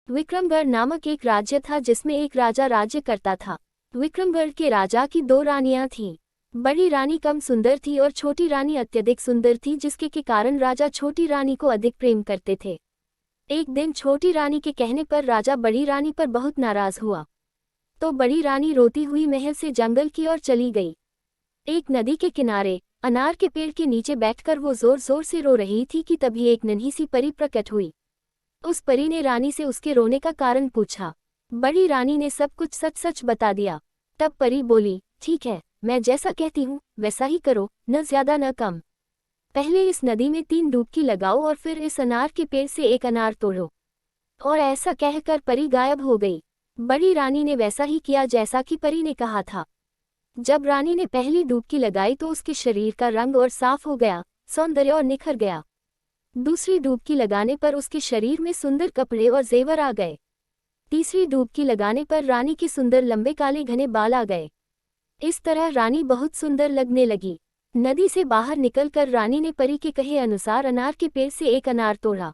विक्रमगढ़ नामक एक राज्य था जिसमें एक राजा राज्य करता था। विक्रमगढ़ के राजा की दो रानियां थीं। बड़ी रानी कम सुंदर थी और छोटी रानी अत्यधिक सुंदर थी, जिसके के कारण राजा छोटी रानी को अधिक प्रेम करते थे। एक दिन छोटी रानी के कहने पर राजा बड़ी रानी पर बहुत नाराज हुआ, तो बड़ी रानी रोती हुई महल से जंगल की ओर चली गई। एक नदी के किनारे अनार के पेड़ के नीचे बैठकर वो जोर जोर से रो रही थी कि तभी एक नन्ही सी परी प्रकट हुई। उस परी ने रानी से उसके रोने का कारण पूछा। बड़ी रानी ने सब कुछ सच सच बता दिया। तब परी बोली, ठीक है, मैं जैसा कहती हूँ वैसा ही करो, न ज्यादा न कम। पहले इस नदी में 3 डुबकी लगाओ और फिर इस अनार के पेड़ से एक अनार तोड़ो। और ऐसा कहकर परी गायब हो गई। बड़ी रानी ने वैसा ही किया जैसा कि परी ने कहा था। जब रानी ने पहली डुबकी लगाई तो उसके शरीर का रंग और साफ हो गया, सौंदर्य और निखर गया। दूसरी डुबकी लगाने पर उसके शरीर में सुंदर कपड़े और जेवर आ गए। तीसरी डुबकी लगाने पर रानी के सुंदर लंबे काले घने बाल आ गए। इस तरह रानी बहुत सुंदर लगने लगी। नदी से बाहर निकलकर रानी ने परी के कहे अनुसार अनार के पेड़ से एक अनार तोड़ा।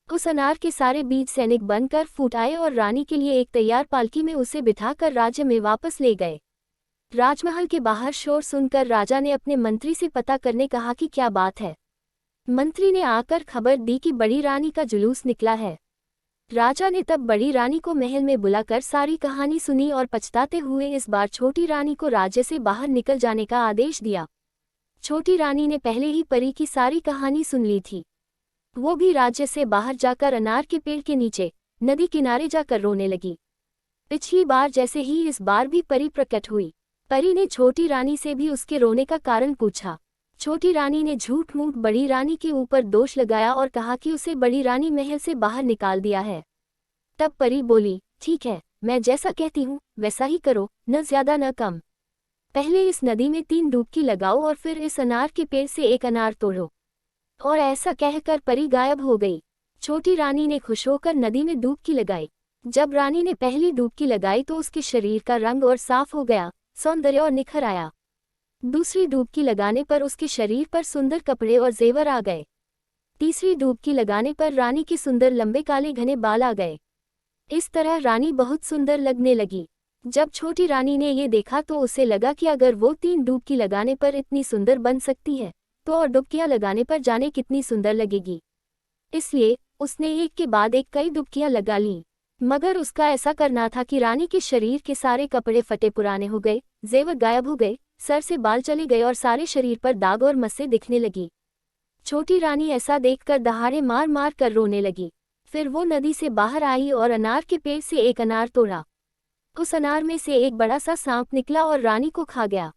उस अनार के सारे बीज सैनिक बनकर फूट आए और रानी के लिए एक तैयार पालकी में उसे बिठाकर राज्य में वापस ले गए। राजमहल के बाहर शोर सुनकर राजा ने अपने मंत्री से पता करने कहा कि क्या बात है। मंत्री ने आकर खबर दी कि बड़ी रानी का जुलूस निकला है। राजा ने तब बड़ी रानी को महल में बुलाकर सारी कहानी सुनी और पछताते हुए इस बार छोटी रानी को राज्य से बाहर निकल जाने का आदेश दिया। छोटी रानी ने पहले ही परी की सारी कहानी सुन ली थी। वो भी राज्य से बाहर जाकर अनार के पेड़ के नीचे नदी किनारे जाकर रोने लगी। पिछली बार जैसे ही इस बार भी परी प्रकट हुई। परी ने छोटी रानी से भी उसके रोने का कारण पूछा। छोटी रानी ने झूठ मूठ बड़ी रानी के ऊपर दोष लगाया और कहा कि उसे बड़ी रानी महल से बाहर निकाल दिया है। तब परी बोली, ठीक है, मैं जैसा कहती हूँ वैसा ही करो, न ज्यादा न कम। पहले इस नदी में 3 डुबकी लगाओ और फिर इस अनार के पेड़ से एक अनार तोड़ो। और ऐसा कहकर परी गायब हो गई। छोटी रानी ने खुश होकर नदी में डुबकी लगाई। जब रानी ने पहली डुबकी लगाई तो उसके शरीर का रंग और साफ हो गया, सौंदर्य और निखर आया। दूसरी डुबकी लगाने पर उसके शरीर पर सुंदर कपड़े और जेवर आ गए। तीसरी डुबकी लगाने पर रानी के सुंदर लंबे काले घने बाल आ गए। इस तरह रानी बहुत सुंदर लगने लगी। जब छोटी रानी ने ये देखा तो उसे लगा कि अगर वो 3 डुबकी लगाने पर इतनी सुंदर बन सकती है तो और डुबकियां लगाने पर जाने कितनी सुंदर लगेगी। इसलिए उसने एक के बाद एक कई डुबकियां लगा लीं। मगर उसका ऐसा करना था कि रानी के शरीर के सारे कपड़े फटे पुराने हो गए, जेवर गायब हो गए, सर से बाल चले गए और सारे शरीर पर दाग और मस्से दिखने लगी। छोटी रानी ऐसा देखकर दहाड़े मार मार कर रोने लगी। फिर वो नदी से बाहर आई और अनार के पेड़ से एक अनार तोड़ा। उस अनार में से एक बड़ा सा सांप निकला और रानी को खा गया।